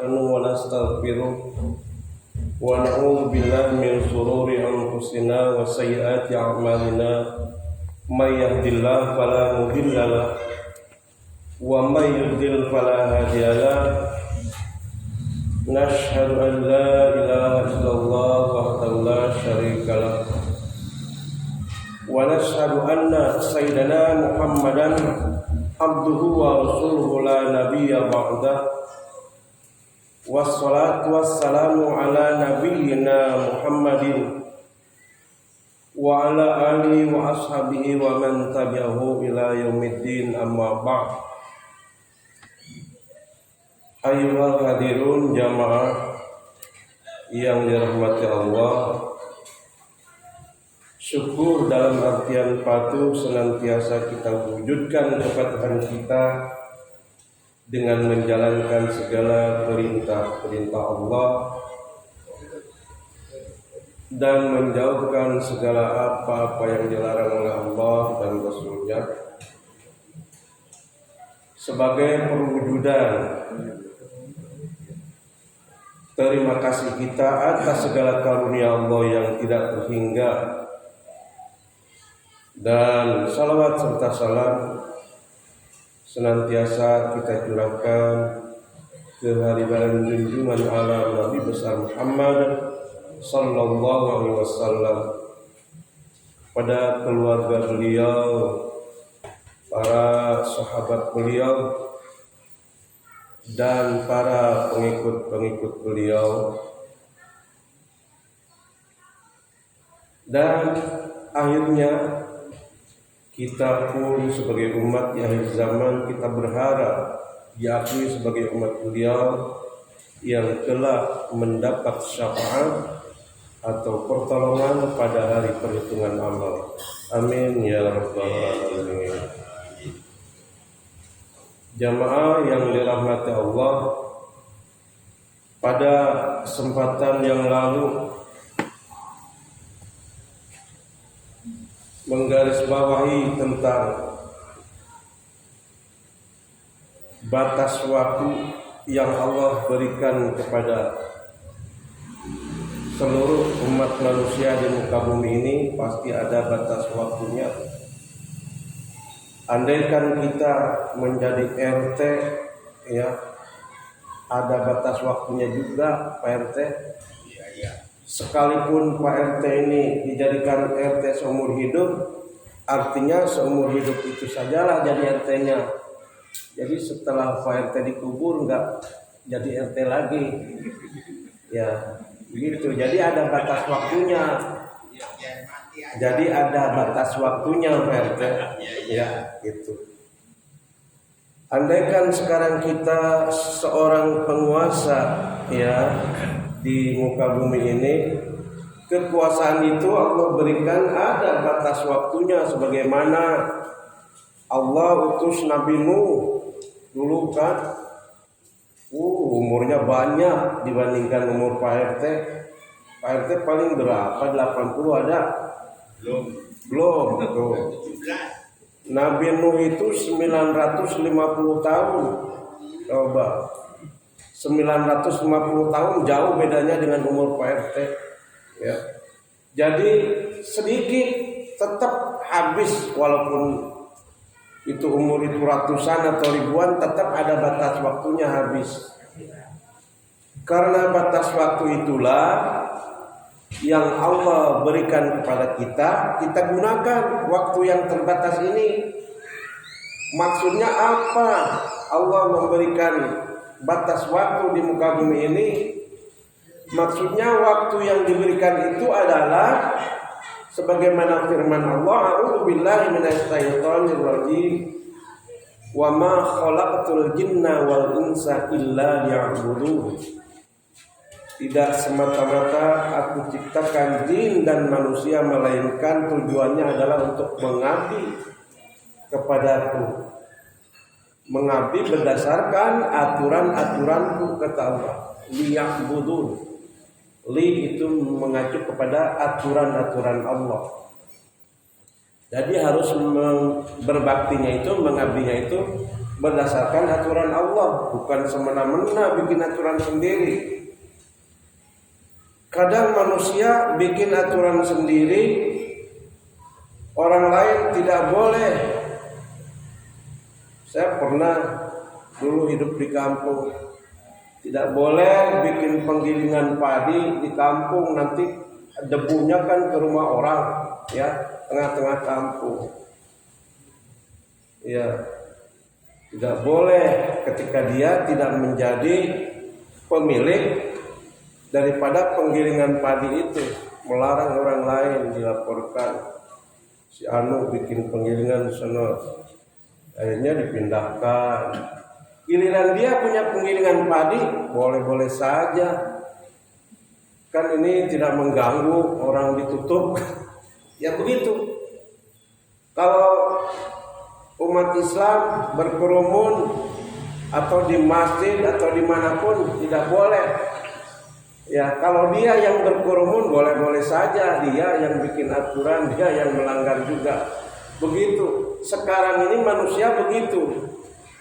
nasta'inu wa nastaghfiruh wa na'udzu billahi min shururi anfusina wa sayyiati a'malina may yahdihillahu fala mudilla lahu wa may yudlil fala hadiya lahu nashhadu an la ilaha illallah wahdahu la syarika lahu wa nashhadu anna sayyidana Muhammadan abduhu wa rasuluhu la nabiyya ba'dah. Wassalatu wassalamu ala nabiyyina Muhammadin wa ala alihi wa ashabihi wa man tabi'ahu ila yaumiddin, amma ba'd. Ayyuhal hadirun jamaah yang dirahmati Allah, syukur dalam artian patuh senantiasa kita wujudkan kepada kita dengan menjalankan segala perintah-perintah Allah dan menjauhkan segala apa-apa yang dilarang oleh Allah dan Rasul-Nya sebagai perwujudan terima kasih kita atas segala karunia Allah yang tidak terhingga, dan salawat serta salam senantiasa kita curahkan ke hadirat junjungan alam Nabi besar Muhammad sallallahu alaihi wasallam, pada keluarga beliau, para sahabat beliau, dan para pengikut-pengikut beliau, dan akhirnya kita pun sebagai umat di akhir zaman kita berharap diakui sebagai umat beliau yang telah mendapat syafaat atau pertolongan pada hari perhitungan amal. Amin ya rabbal alamin. Jamaah yang dirahmati Allah, pada kesempatan yang lalu menggarisbawahi tentang batas waktu yang Allah berikan kepada seluruh umat manusia di muka bumi ini. Pasti ada batas waktunya. Andaikan kita menjadi RT, ya, ada batas waktunya juga Pak RT. Sekalipun Pak RT ini dijadikan RT seumur hidup, artinya seumur hidup itu sajalah jadi RT-nya. Jadi setelah Pak RT dikubur nggak jadi RT lagi, ya gitu. Jadi ada batas waktunya. Jadi ada batas waktunya Pak RT, ya gitu. Andaikan sekarang kita seorang penguasa, ya, di muka bumi ini, kekuasaan itu Allah berikan ada batas waktunya, sebagaimana Allah utus Nabi Nuh dulu kan, umurnya banyak dibandingkan umur Pak RT. Pak RT paling berapa? 80 ada? Belum. Nabi Nuh itu 950 tahun. Coba 950 tahun jauh bedanya dengan umur Pak RT, ya. Jadi sedikit tetap habis, walaupun itu umur itu ratusan atau ribuan, tetap ada batas waktunya habis. Karena batas waktu itulah yang Allah berikan kepada kita, kita gunakan waktu yang terbatas ini. Maksudnya apa Allah memberikan batas waktu di muka bumi ini? Maksudnya waktu yang diberikan itu adalah sebagaimana firman Allah, a'udzubillahi minasyaitonir rajim, wa ma khalaqtul jinna wal insa illa liya'budun. Tidak semata-mata aku ciptakan jin dan manusia, melainkan tujuannya adalah untuk mengabdi kepadaku. Mengabdi berdasarkan aturan-aturanku, kata Allah. Liya'budun. Li itu mengacu kepada aturan-aturan Allah. Jadi harus berbaktinya itu, mengabdinya itu berdasarkan aturan Allah, bukan semena-mena bikin aturan sendiri. Kadang manusia bikin aturan sendiri, orang lain tidak boleh. Saya pernah dulu hidup di kampung, tidak boleh bikin penggilingan padi di kampung, nanti debunya kan ke rumah orang, ya, tengah-tengah kampung. Ya, tidak boleh ketika dia tidak menjadi pemilik daripada penggilingan padi itu, melarang orang lain dilaporkan. Si Anu bikin penggilingan di sana, akhirnya dipindahkan. Giliran dia punya penggilingan padi, boleh-boleh saja. Kan ini tidak mengganggu orang ditutup. Ya begitu. Kalau umat Islam berkerumun atau di masjid atau dimanapun tidak boleh. Ya, kalau dia yang berkerumun boleh-boleh saja, dia yang bikin aturan, dia yang melanggar juga. Begitu. Sekarang ini manusia begitu.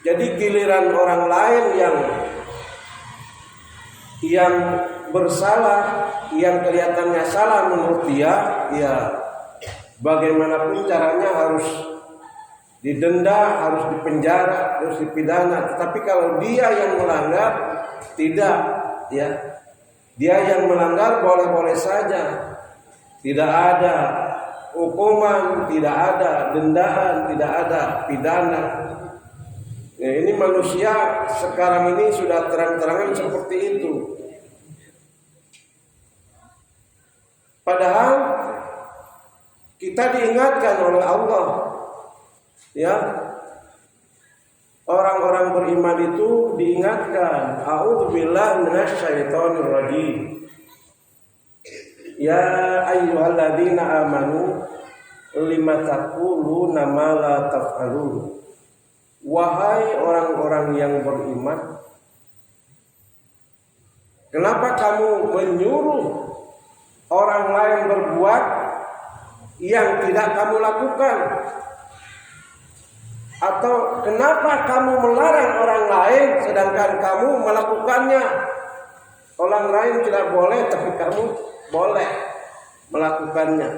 Jadi giliran orang lain yang bersalah, yang kelihatannya salah menurut dia, ya bagaimanapun caranya harus didenda, harus dipenjara, harus dipidana. Tetapi kalau dia yang melanggar, tidak, ya. Dia yang melanggar boleh-boleh saja. Tidak ada hukuman, tidak ada dendaan, tidak ada pidana. Ya, ini manusia sekarang ini sudah terang-terangan seperti itu. Padahal kita diingatkan oleh Allah, ya, orang-orang beriman itu diingatkan, a'udzubillahi minasyaitonir rajim. Ya ayyuhalladzina amanu lima taquluna ma la taf'alun. Wahai orang-orang yang beriman, kenapa kamu menyuruh orang lain berbuat yang tidak kamu lakukan? Atau kenapa kamu melarang orang lain sedangkan kamu melakukannya? Orang lain tidak boleh tapi kamu boleh melakukannya.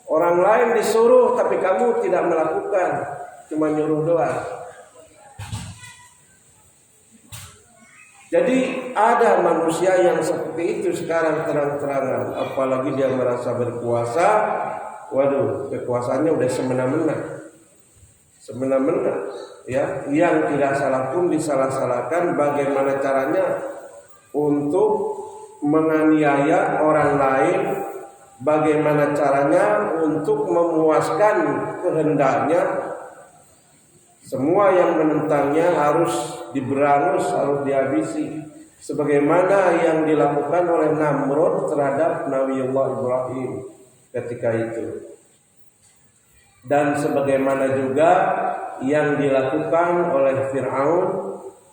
Orang lain disuruh tapi kamu tidak melakukan, cuma nyuruh doang. Jadi ada manusia yang seperti itu sekarang terang-terangan, apalagi dia merasa berkuasa. Waduh, kekuasaannya udah semena-mena, ya. Yang tidak salah pun disalah-salahkan. Bagaimana caranya untuk menganiaya orang lain? Bagaimana caranya untuk memuaskan kehendaknya? Semua yang menentangnya harus diberangus, harus dihabisi. Sebagaimana yang dilakukan oleh Namrud terhadap Nabiullah Ibrahim ketika itu. Dan sebagaimana juga yang dilakukan oleh Fir'aun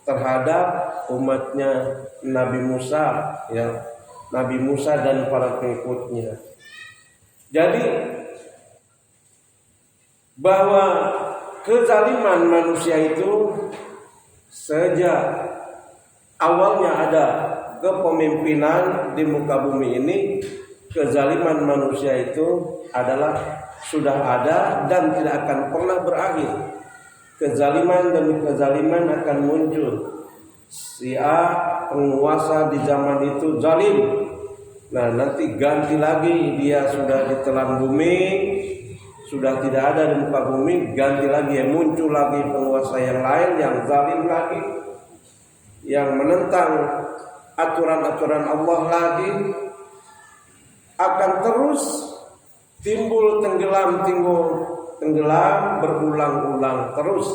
terhadap umatnya Nabi Musa, ya, Nabi Musa dan para pengikutnya. Jadi bahwa kezaliman manusia itu sejak awalnya ada kepemimpinan di muka bumi ini, kezaliman manusia itu adalah sudah ada dan tidak akan pernah berakhir. Kezaliman demi kezaliman akan muncul. Si A penguasa di zaman itu zalim. Nah, nanti ganti lagi, dia sudah ditelan bumi, sudah tidak ada di muka bumi, ganti lagi, muncul lagi penguasa yang lain yang zalim lagi, yang menentang aturan-aturan Allah lagi. Akan terus timbul tenggelam berulang-ulang terus.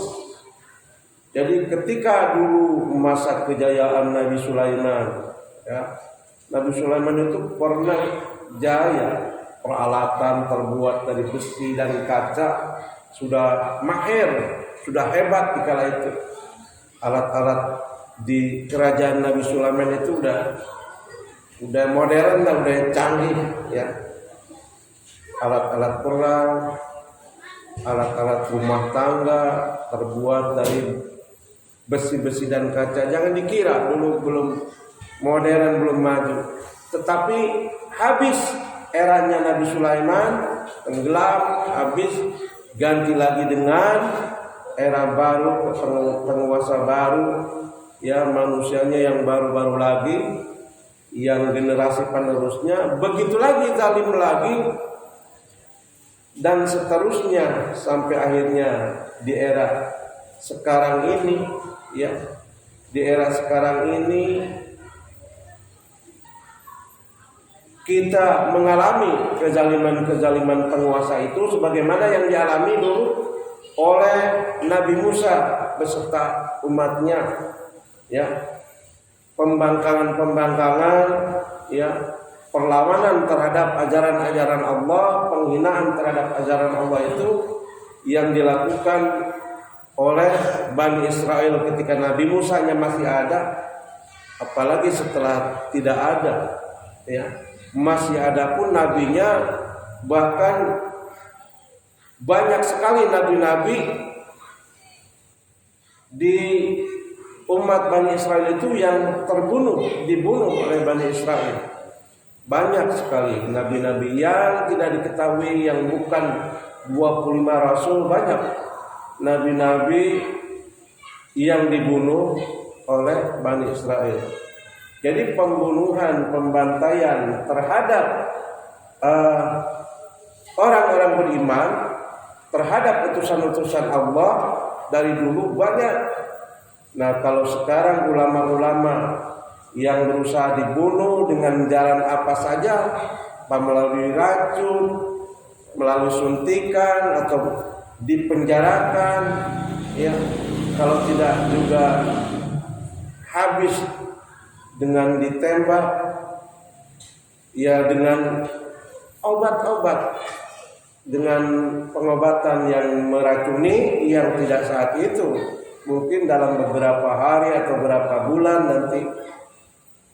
Jadi ketika dulu masa kejayaan Nabi Sulaiman, ya, Nabi Sulaiman itu pernah jaya, peralatan terbuat dari besi dan kaca sudah mahir, sudah hebat di kala itu. Alat-alat di kerajaan Nabi Sulaiman itu udah modern dan udah canggih, ya. Alat-alat perang, alat-alat rumah tangga terbuat dari besi-besi dan kaca. Jangan dikira dulu belum modern, belum maju. Tetapi habis eranya Nabi Sulaiman, tenggelam, habis, ganti lagi dengan era baru, penguasa baru, ya manusianya yang baru-baru lagi, yang generasi penerusnya, begitu lagi zalim lagi, dan seterusnya sampai akhirnya di era sekarang ini, ya, di era sekarang ini kita mengalami kezaliman penguasa itu sebagaimana yang dialami dulu oleh Nabi Musa beserta umatnya, ya, pembangkangan, ya, perlawanan terhadap ajaran-ajaran Allah, penghinaan terhadap ajaran Allah itu yang dilakukan oleh Bani Israel ketika Nabi Musa-nya masih ada, apalagi setelah tidak ada, ya. Masih ada pun nabinya, bahkan banyak sekali nabi-nabi di umat Bani Israel itu yang dibunuh oleh Bani Israel. Banyak sekali nabi-nabi yang tidak diketahui, yang bukan 25 rasul, banyak nabi-nabi yang dibunuh oleh Bani Israel. Jadi pembunuhan, pembantaian terhadap orang-orang beriman, terhadap utusan-utusan Allah dari dulu banyak. Nah, kalau sekarang ulama-ulama yang berusaha dibunuh dengan jalan apa saja, melalui racun, melalui suntikan, atau dipenjarakan, ya, kalau tidak juga habis dengan ditembak, ya, dengan obat-obat, dengan pengobatan yang meracuni yang tidak saat itu, mungkin dalam beberapa hari atau beberapa bulan nanti,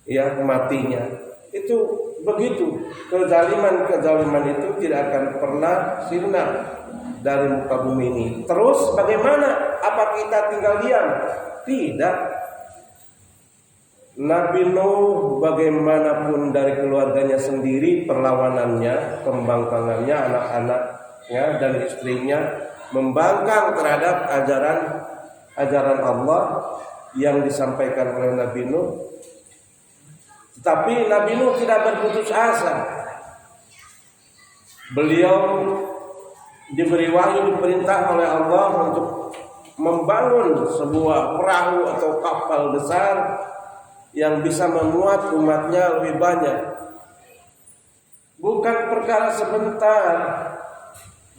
ya, matinya. Itu begitu, kezaliman itu tidak akan pernah sirna dari muka bumi ini. Terus bagaimana? Apa kita tinggal diam? Tidak. Nabi Nuh bagaimanapun dari keluarganya sendiri, perlawanannya, pembangkangannya, anak-anaknya dan istrinya membangkang terhadap ajaran Allah yang disampaikan oleh Nabi Nuh. Tetapi Nabi Nuh tidak berputus asa. Beliau diberi wahyu, diperintah oleh Allah untuk membangun sebuah perahu atau kapal besar yang bisa memuat umatnya lebih banyak. Bukan perkara sebentar,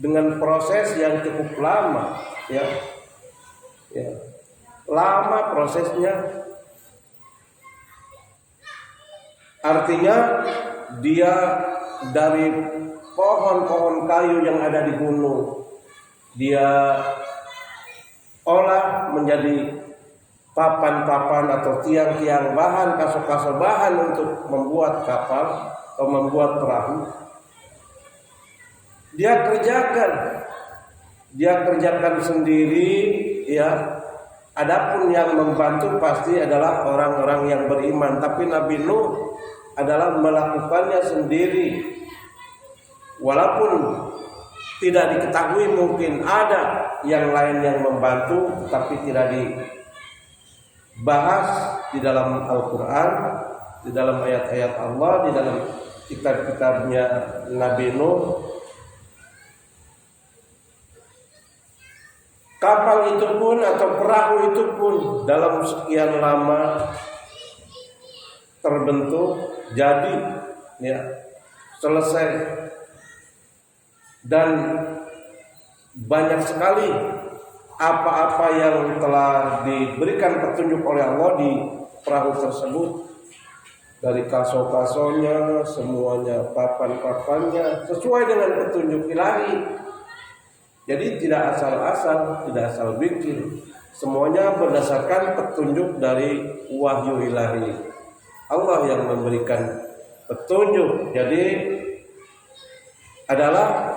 dengan proses yang cukup lama, ya. Lama prosesnya. Artinya dia dari pohon-pohon kayu yang ada di gunung, dia olah menjadi papan-papan atau tiang-tiang bahan, kasur-kasur bahan untuk membuat kapal atau membuat perahu. Dia kerjakan sendiri, ya. Adapun yang membantu pasti adalah orang-orang yang beriman. Tapi Nabi Nuh adalah melakukannya sendiri. Walaupun tidak diketahui, mungkin ada yang lain yang membantu, tapi tidak dibahas di dalam Al-Quran, di dalam ayat-ayat Allah, di dalam kitab-kitabnya Nabi Nuh. Kapal itu pun atau perahu itu pun dalam sekian lama terbentuk, jadi, ya, selesai, dan banyak sekali apa-apa yang telah diberikan petunjuk oleh Allah di perahu tersebut, dari kaso-kasonya, semuanya, papan-papannya sesuai dengan petunjuk ilahi. Jadi tidak asal-asal, tidak asal bikin, semuanya berdasarkan petunjuk dari wahyu ilahi. Allah yang memberikan petunjuk. Jadi adalah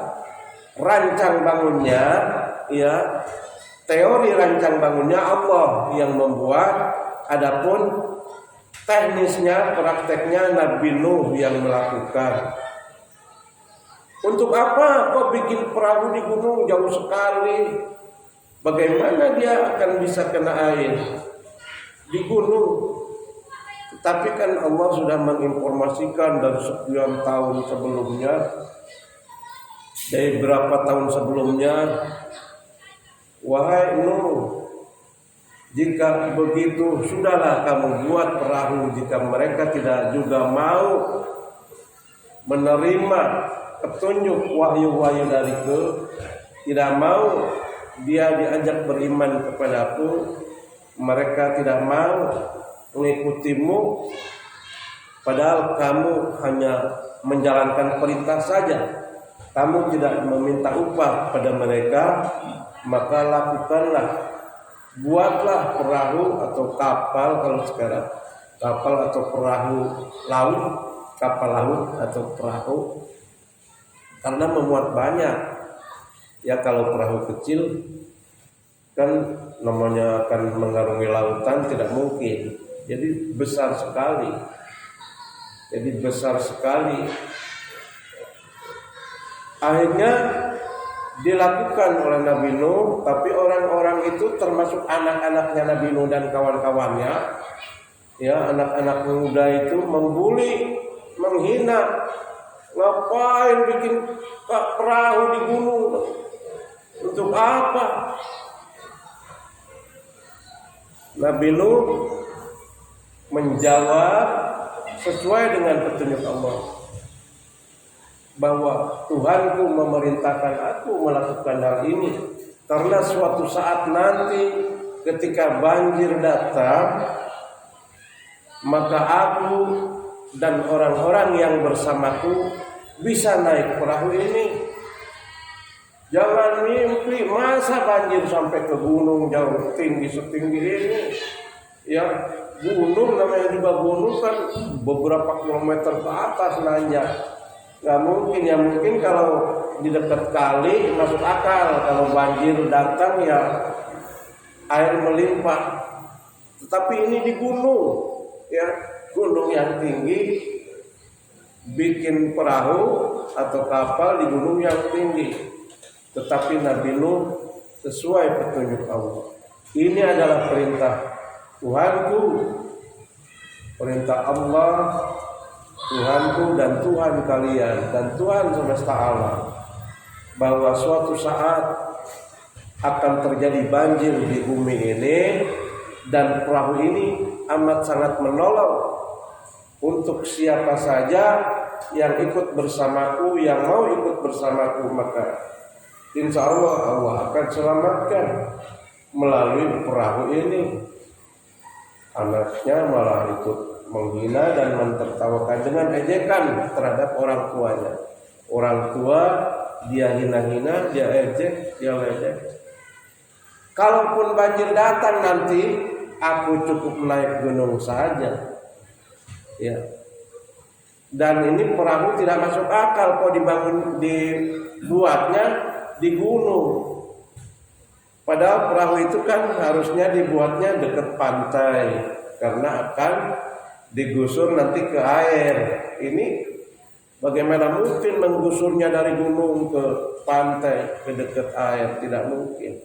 rancang bangunnya, ya, teori rancang bangunnya Allah yang membuat, adapun teknisnya, prakteknya Nabi Nuh yang melakukan. Untuk apa kok bikin perahu di gunung jauh sekali? Bagaimana dia akan bisa kena air di gunung? Tapi kan Allah sudah menginformasikan dari sekian tahun sebelumnya, dari berapa tahun sebelumnya, wahai Nuh, jika begitu sudahlah kamu buat perahu. Jika mereka tidak juga mau menerima petunjuk wahyu-wahyu dariku, tidak mau dia diajak beriman kepadaku, mereka tidak mau mengikutimu, padahal kamu hanya menjalankan perintah saja, kamu tidak meminta upah pada mereka, maka lakukanlah, buatlah perahu atau kapal, kalau sekarang kapal atau perahu laut, kapal laut atau perahu, karena memuat banyak. Ya kalau perahu kecil kan namanya akan mengarungi lautan, tidak mungkin. Jadi besar sekali. Akhirnya dilakukan oleh Nabi Nuh, tapi orang-orang itu termasuk anak-anaknya Nabi Nuh dan kawan-kawannya, ya, anak-anak muda itu membuli, menghina. Ngapain bikin perahu di gunung? Untuk apa? Nabi Nuh menjawab sesuai dengan petunjuk Allah, bahwa Tuhanku memerintahkan aku melakukan hal ini karena suatu saat nanti ketika banjir datang, maka aku dan orang-orang yang bersamaku bisa naik perahu ini. Jangan mimpi, masa banjir sampai ke gunung jauh tinggi setinggi ini. Ya, gunung namanya juga gunung kan beberapa kilometer ke atas nanjak. Gak mungkin, ya mungkin kalau di dekat kali masuk akal, kalau banjir datang ya air melimpah. Tetapi ini di gunung, ya, gunung yang tinggi, bikin perahu atau kapal di gunung yang tinggi. Tetapi Nabi Nuh sesuai petunjuk Allah. Ini adalah perintah Tuhanku, perintah Allah, Tuhanku dan Tuhan kalian dan Tuhan semesta alam, bahwa suatu saat akan terjadi banjir di bumi ini, dan perahu ini amat sangat menolong untuk siapa saja yang ikut bersamaku, yang mau ikut bersamaku, maka insya Allah Allah akan selamatkan melalui perahu ini. Anaknya malah ikut menghina dan mentertawakan dengan ejekan terhadap orang tuanya. Orang tua dia hina-hina, dia ejek, dia ledek. Kalaupun banjir datang nanti, aku cukup naik gunung saja. Ya. Dan ini perahu tidak masuk akal kok dibuatnya di gunung. Padahal perahu itu kan harusnya dibuatnya dekat pantai karena akan digusur nanti ke air. Ini bagaimana mungkin menggusurnya dari gunung ke pantai, ke dekat air? Tidak mungkin.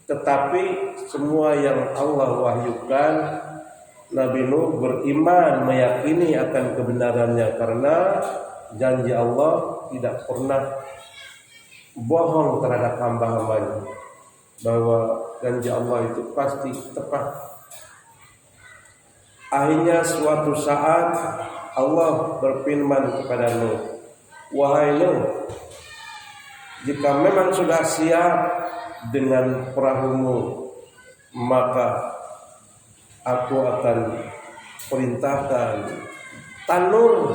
Tetapi semua yang Allah wahyukan, Nabi Nuh beriman, meyakini akan kebenarannya, karena janji Allah tidak pernah bohong terhadap hamba-hambanya, bahwa janji Allah itu pasti tepat. Akhirnya suatu saat Allah berfirman kepada Nuh, wahai Nuh, jika memang sudah siap dengan perahumu, maka aku akan perintahkan tanur.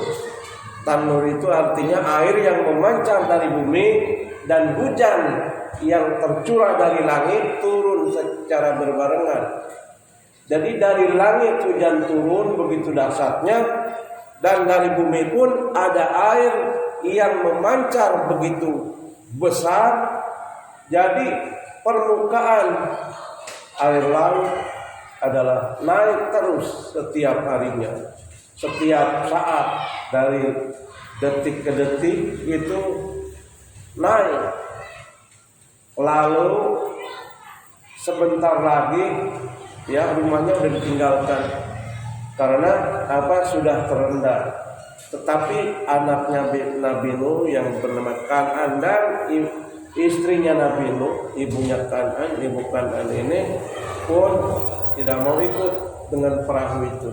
Tanur itu artinya air yang memancar dari bumi dan hujan yang tercurah dari langit turun secara berbarengan. Jadi dari langit hujan turun begitu dahsyatnya, dan dari bumi pun ada air yang memancar begitu besar. Jadi permukaan air laut adalah naik terus setiap harinya, setiap saat, dari detik ke detik itu naik. Lalu sebentar lagi ya rumahnya udah ditinggalkan karena sudah terendah. Tetapi anaknya Nabi Nuh yang bernama Kan'an dan istrinya Nabi Nuh, ibunya Kan'an, ibu Kan'an ini pun tidak mau ikut dengan perahu itu.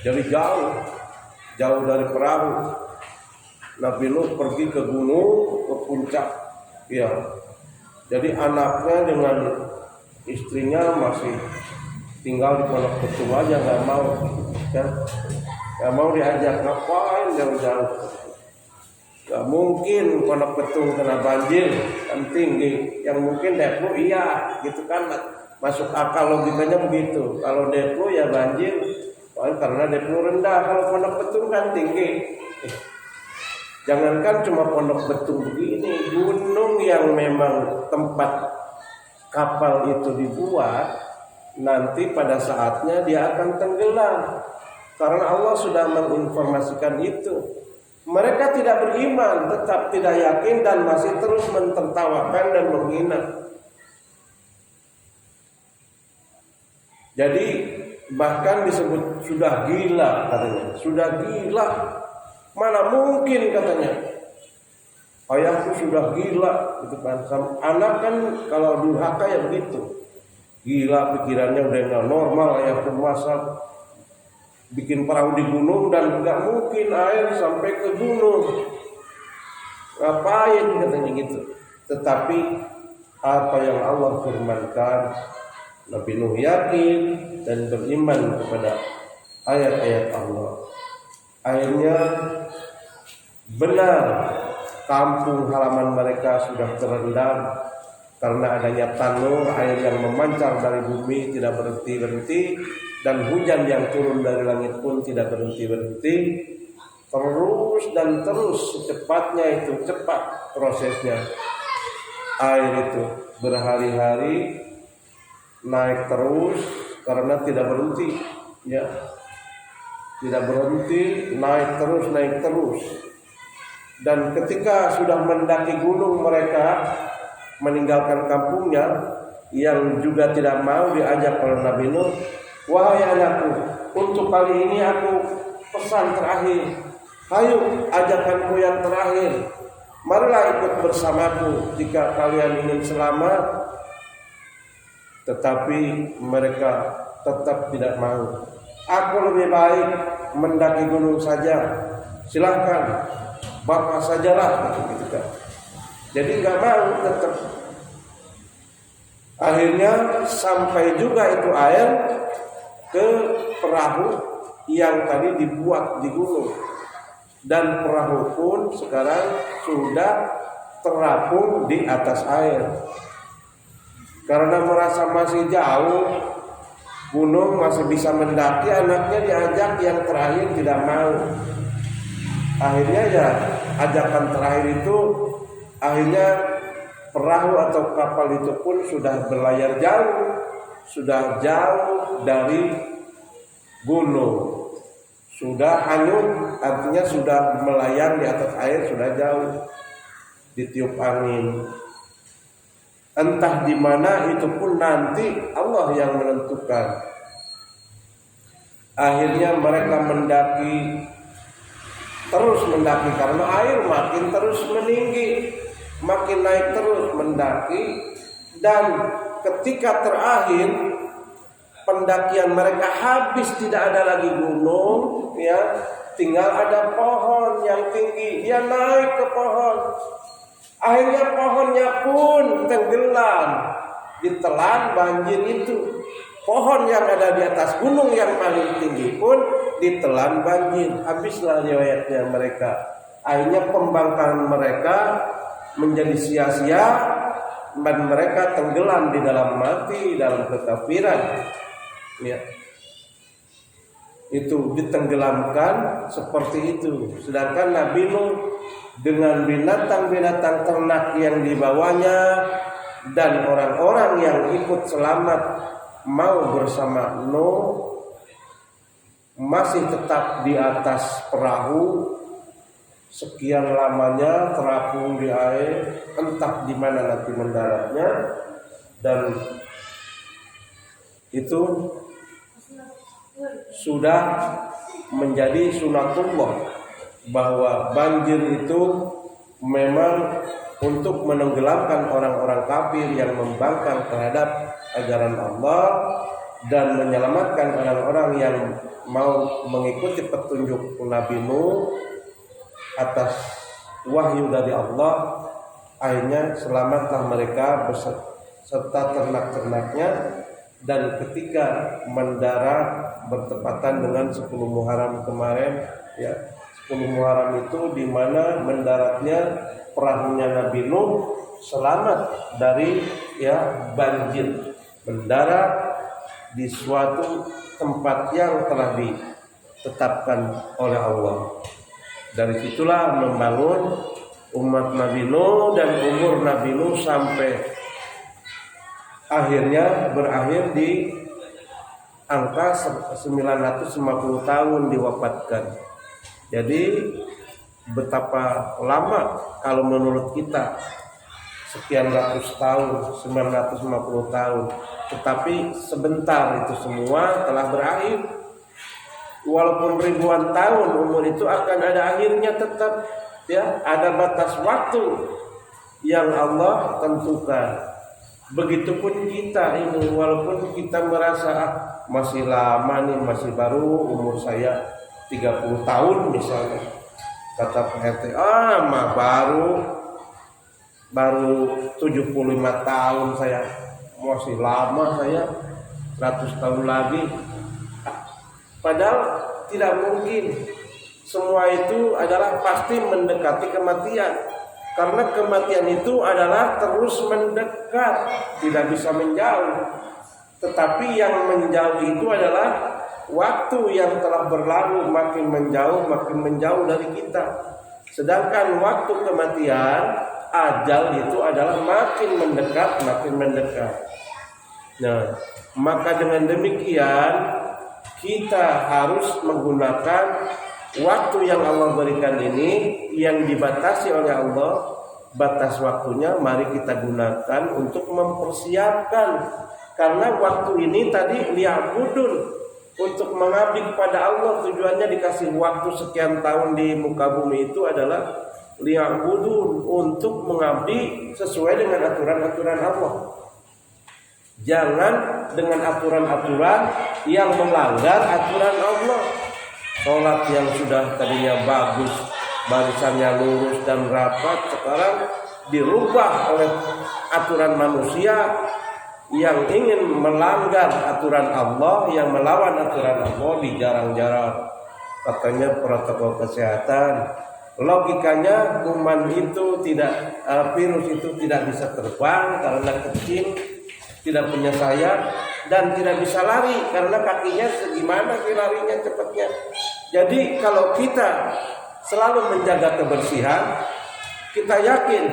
Jadi jauh dari perahu. Nabi Nuh pergi ke gunung, ke puncak. Ya. Jadi anaknya dengan istrinya masih tinggal di Pondok Betung aja, nggak mau, kan? Nggak mau diajak, ngapain jauh-jauh? Nggak mungkin Pondok Betung kena banjir, kan tinggi. Yang mungkin Deplu iya, gitu kan? Masuk akal logikanya begitu. Kalau Deplu ya banjir, karena Deplu rendah. Kalau Pondok Betung kan tinggi. Jangankan cuma Pondok Betung begini, gunung yang memang tempat kapal itu dibuat, nanti pada saatnya dia akan tenggelam. Karena Allah sudah menginformasikan itu. Mereka tidak beriman, tetap tidak yakin dan masih terus mentertawakan dan menghina. Jadi bahkan disebut sudah gila katanya, sudah gila. Mana mungkin katanya, ayahku sudah gila, gitu kan. Anak kan kalau durhaka ya begitu, gila pikirannya udah nggak normal. Ayahku masa bikin perahu di gunung dan nggak mungkin air sampai ke gunung, ngapain katanya gitu. Tetapi apa yang Allah firmankan, Nabi Nuh yakin dan beriman kepada ayat-ayat Allah. Akhirnya benar, kampung halaman mereka sudah terendam karena adanya tanur, air yang memancar dari bumi tidak berhenti-henti, dan hujan yang turun dari langit pun tidak berhenti-henti. Terus dan terus, secepatnya itu, cepat prosesnya. Air itu berhari-hari naik terus karena tidak berhenti, ya. Tidak berhenti, naik terus. Dan ketika sudah mendaki gunung, mereka meninggalkan kampungnya yang juga tidak mau diajak oleh Nabi Nuh. Wahai anakku, untuk kali ini aku pesan terakhir. Ayo, ajakanku yang terakhir. Marilah ikut bersamaku jika kalian ingin selamat. Tetapi mereka tetap tidak mau. Aku lebih baik mendaki gunung saja. Silahkan, bapak sajalah, gitu kan. Jadi nggak mau tetap. Akhirnya sampai juga itu air ke perahu yang tadi dibuat di gunung, dan perahu pun sekarang sudah terapung di atas air. Karena merasa masih jauh gunung, masih bisa mendaki, anaknya diajak yang terakhir tidak mau. Akhirnya ya ajakan terakhir itu, akhirnya perahu atau kapal itu pun sudah berlayar jauh, sudah jauh dari gunung, sudah hanyut, artinya sudah melayang di atas air, sudah jauh, ditiup angin. Entah di mana itu pun nanti Allah yang menentukan. Akhirnya mereka terus mendaki karena air makin terus meninggi, makin naik terus mendaki, dan ketika terakhir pendakian mereka habis, tidak ada lagi gunung, ya, tinggal ada pohon yang tinggi. Dia naik ke pohon. Akhirnya pohonnya pun tenggelam, ditelan banjir itu. Pohon yang ada di atas gunung yang paling tinggi pun ditelan banjir. Habislah riwayatnya mereka. Akhirnya pembangkangan mereka menjadi sia-sia dan mereka tenggelam di dalam mati, dalam kekafiran. Ya. Itu ditenggelamkan seperti itu. Sedangkan Nabi Nuh dengan binatang-binatang ternak yang dibawanya, dan orang-orang yang ikut selamat mau bersama Nuh masih tetap di atas perahu sekian lamanya, terapung di air, entah di mana nanti mendaratnya. Dan itu sudah menjadi sunatullah, bahwa banjir itu memang untuk menenggelamkan orang-orang kafir yang membangkang terhadap ajaran Allah dan menyelamatkan orang-orang yang mau mengikuti petunjuk Nabi Nuh atas wahyu dari Allah. Akhirnya selamatlah mereka beserta ternak-ternaknya, dan ketika mendarat bertepatan dengan 10 Muharram kemarin, ya 10 Muharram itu di mana mendaratnya perahunya Nabi Nuh selamat dari banjir, mendarat di suatu tempat yang telah ditetapkan oleh Allah. Dari situlah membangun umat Nabi Nuh, dan umur Nabi Nuh sampai akhirnya berakhir di angka 950 tahun diwafatkan. Jadi betapa lama kalau menurut kita sekian ratus tahun, 950 tahun, tetapi sebentar itu semua telah berakhir. Walaupun ribuan tahun umur itu akan ada akhirnya tetap, ya, ada batas waktu yang Allah tentukan. Begitupun kita ini, walaupun kita merasa masih lama nih, masih baru, umur saya 30 tahun misalnya, kata Pak RT, mah baru 75 tahun saya, masih lama saya, 100 tahun lagi. Padahal tidak mungkin. Semua itu adalah pasti mendekati kematian, karena kematian itu adalah terus mendekat, tidak bisa menjauh. Tetapi yang menjauh itu adalah waktu yang telah berlalu, makin menjauh dari kita. Sedangkan waktu kematian, ajal itu adalah makin mendekat. Nah, maka dengan demikian kita harus menggunakan waktu yang Allah berikan ini, yang dibatasi oleh Allah, batas waktunya mari kita gunakan untuk mempersiapkan. Karena waktu ini tadi liya'budun, untuk mengabdi kepada Allah. Tujuannya dikasih waktu sekian tahun di muka bumi itu adalah liya'budun, untuk mengabdi sesuai dengan aturan-aturan Allah. Jangan dengan aturan-aturan yang melanggar aturan Allah. Sholat yang sudah tadinya bagus, barisannya lurus dan rapat, sekarang dirubah oleh aturan manusia yang ingin melanggar aturan Allah, yang melawan aturan Allah, dijarang-jarang. Katanya protokol kesehatan. Logikanya kuman itu tidak, virus itu tidak bisa terbang karena kecil, tidak punya sayap, dan tidak bisa lari karena kakinya segimana sih larinya cepatnya. Jadi kalau kita selalu menjaga kebersihan, kita yakin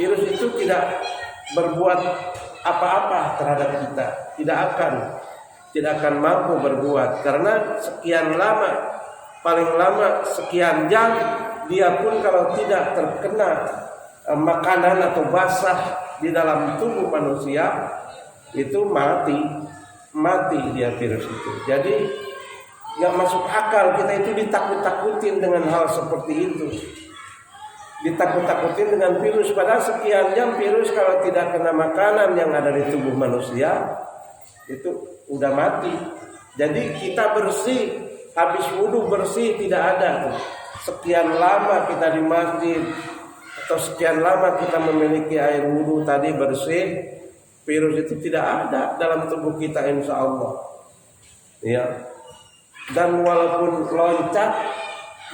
virus itu tidak berbuat apa-apa terhadap kita, tidak akan mampu berbuat, karena sekian lama, paling lama sekian jam, dia pun kalau tidak terkena makanan atau basah di dalam tubuh manusia, itu mati dia virus itu. Jadi nggak masuk akal kita itu ditakut-takutin dengan hal seperti itu, ditakut-takutin dengan virus. Padahal sekian jam virus kalau tidak kena makanan yang ada di tubuh manusia itu udah mati. Jadi kita bersih, habis wudhu bersih, tidak ada tuh. Sekian lama kita di masjid, atau sekian lama kita memiliki air wudhu tadi bersih, virus itu tidak ada dalam tubuh kita, insya Allah. Ya. Dan walaupun loncat,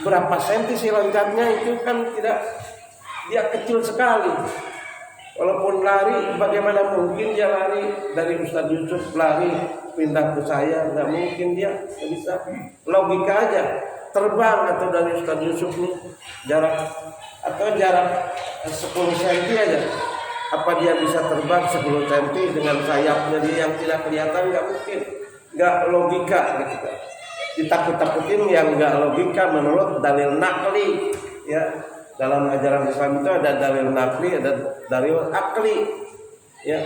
berapa senti sih loncatnya itu kan tidak, dia kecil sekali. Walaupun lari, bagaimana mungkin dia lari dari Ustaz Yusuf lari pindah ke saya? Nggak mungkin, dia nggak bisa. Logika aja. terbang atau dari Ustaz Yusuf nih jarak 10 cm aja, apa dia bisa terbang 10 cm dengan sayapnya dia yang tidak kelihatan? Nggak mungkin, nggak logika gitu kan. Ditakut-takutin yang nggak logika menurut dalil nakli ya. Dalam ajaran Islam itu ada dalil nakli, ada dalil akli ya.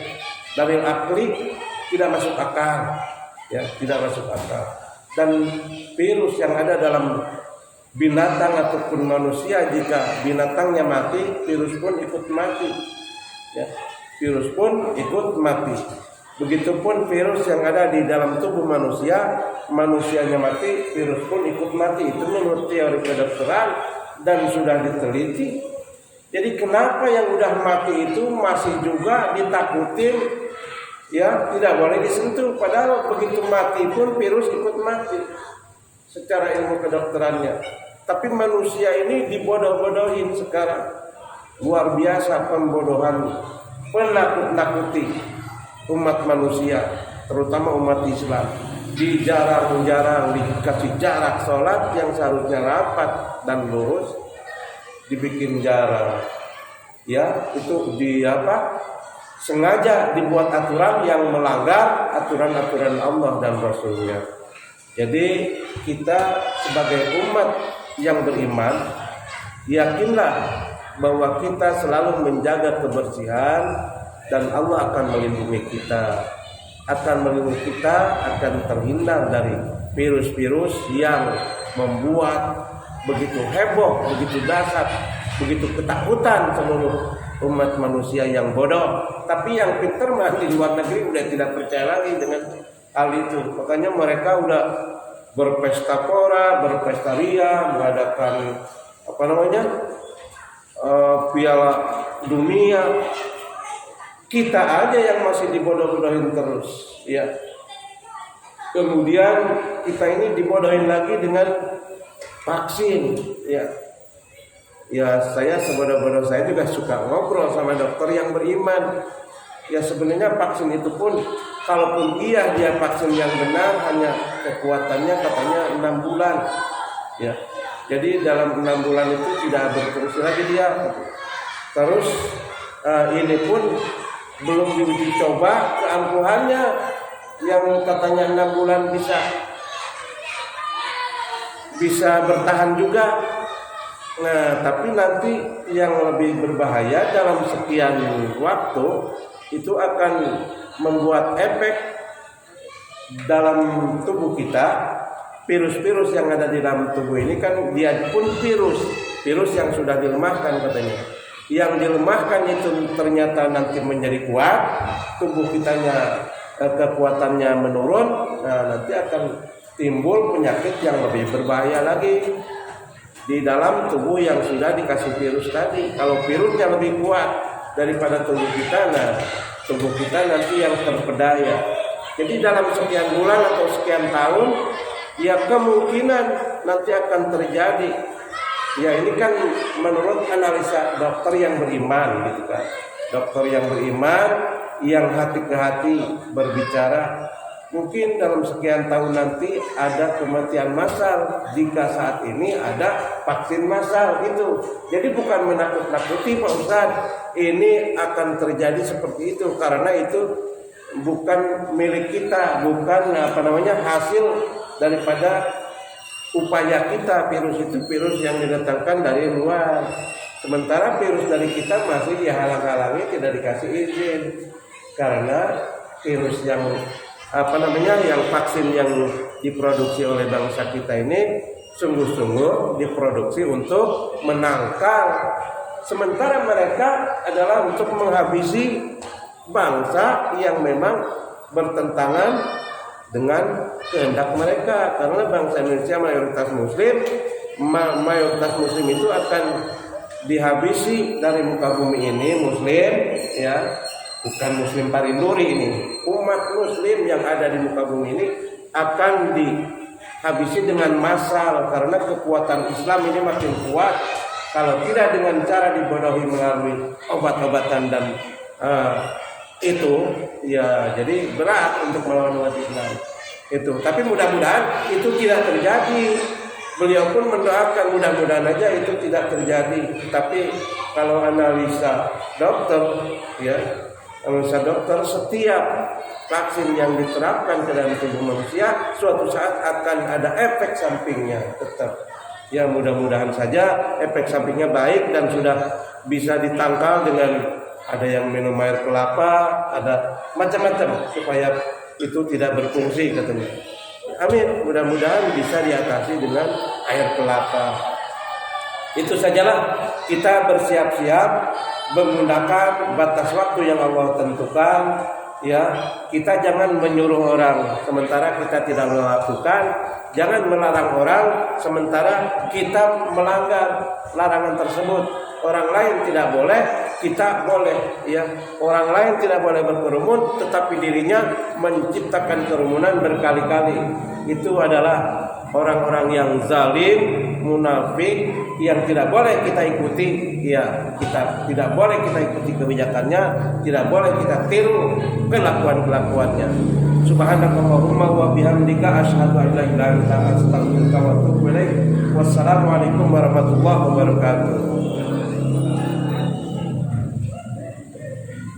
Dalil akli tidak masuk akal ya, tidak masuk akal. Dan virus yang ada dalam binatang ataupun manusia, jika binatangnya mati, virus pun ikut mati ya. Virus pun ikut mati. Begitupun virus yang ada di dalam tubuh manusia, manusianya mati, virus pun ikut mati. Itu menurut teori kedokteran dan sudah diteliti. Jadi kenapa yang udah mati itu masih juga ditakutin ya, tidak boleh disentuh, padahal begitu mati pun virus ikut mati secara ilmu kedokterannya. Tapi manusia ini dibodoh-bodohin sekarang, luar biasa pembodohan, penakut-nakuti umat manusia, terutama umat Islam. Dijarang-jarang, dikasih jarak sholat yang seharusnya rapat dan lurus, dibikin jarak ya. Itu sengaja dibuat aturan yang melanggar aturan-aturan Allah dan Rasulnya. Jadi kita sebagai umat yang beriman, yakinlah bahwa kita selalu menjaga kebersihan dan Allah akan melindungi kita, akan terhindar dari virus-virus yang membuat begitu heboh, begitu dahsyat, begitu ketakutan seluruh umat manusia yang bodoh. Tapi yang pintar mah di luar negeri udah tidak percaya lagi dengan hal itu. Makanya mereka udah berpesta pora, berpesta ria, mengadakan piala dunia. Kita aja yang masih dibodoh-bodohin terus ya. Kemudian kita ini dibodohin lagi dengan vaksin ya. Ya, saya sebodoh-bodoh saya juga suka ngobrol sama dokter yang beriman. Ya sebenarnya vaksin itu pun, kalaupun dia vaksin yang benar, hanya kekuatannya katanya 6 bulan ya. Jadi dalam 6 bulan itu tidak berfungsi lagi dia. Terus ini pun belum diuji coba keampuhannya, yang katanya 6 bulan bisa bertahan juga. Nah, tapi nanti yang lebih berbahaya, dalam sekian waktu itu akan membuat efek dalam tubuh kita. Virus-virus yang ada di dalam tubuh ini kan dia pun virus yang sudah dilemahkan katanya. Yang dilemahkan itu ternyata nanti menjadi kuat, tubuh kitanya kekuatannya menurun. Nah, nanti akan timbul penyakit yang lebih berbahaya lagi di dalam tubuh yang sudah dikasih virus tadi. Kalau virusnya lebih kuat daripada tubuh kita, nah tubuh kita nanti yang terpedaya. Jadi dalam sekian bulan atau sekian tahun, ya kemungkinan nanti akan terjadi. Ya ini kan menurut analisa dokter yang beriman gitu kan. Dokter yang beriman, yang hati ke hati berbicara, mungkin dalam sekian tahun nanti ada kematian massal jika saat ini ada vaksin massal gitu. Jadi bukan menakut-nakuti Pak Ustaz, ini akan terjadi seperti itu karena itu bukan milik kita, bukan hasil daripada upaya kita. Virus itu virus yang didatangkan dari luar. Sementara virus dari kita masih dihalang-halangi, tidak dikasih izin. Karena virus yang yang vaksin yang diproduksi oleh bangsa kita ini sungguh-sungguh diproduksi untuk menangkal. Sementara mereka adalah untuk menghabisi bangsa yang memang bertentangan dengan kehendak mereka. Karena bangsa Indonesia mayoritas muslim itu akan dihabisi dari muka bumi ini. Muslim ya, bukan muslim parinduri ini. Umat muslim yang ada di muka bumi ini akan dihabisi dengan massal karena kekuatan Islam ini makin kuat. Kalau tidak dengan cara dibodohi melalui obat-obatan dan itu ya, jadi berat untuk melawan umat Islam itu. Tapi mudah-mudahan itu tidak terjadi Beliau pun mendoakan mudah-mudahan aja itu tidak terjadi. Tapi kalau analisa dokter, ya, analisa dokter, setiap vaksin yang diterapkan ke dalam tubuh manusia suatu saat akan ada efek sampingnya tetap. Ya mudah-mudahan saja efek sampingnya baik dan sudah bisa ditangkal dengan ada yang minum air kelapa, ada macam-macam supaya itu tidak berfungsi katanya. Amin, mudah-mudahan bisa diatasi dengan air kelapa. Itu sajalah, kita bersiap-siap menggunakan batas waktu yang Allah tentukan. Ya, kita jangan menyuruh orang sementara kita tidak melakukan, jangan melarang orang sementara kita melanggar larangan tersebut. Orang lain tidak boleh, kita boleh, ya. Orang lain tidak boleh berkerumun, tetapi dirinya menciptakan kerumunan berkali-kali. Itu adalah orang-orang yang zalim, munafik, yang tidak boleh kita ikuti. Ya, kita tidak boleh kita ikuti kebijakannya, tidak boleh kita tiru kelakuan-kelakuannya. Subhanakallahumma wa bihamdika asyhadu an la ilaha illa anta astaghfiruka wa atubu ilaik. Wassalamualaikum warahmatullahi wabarakatuh.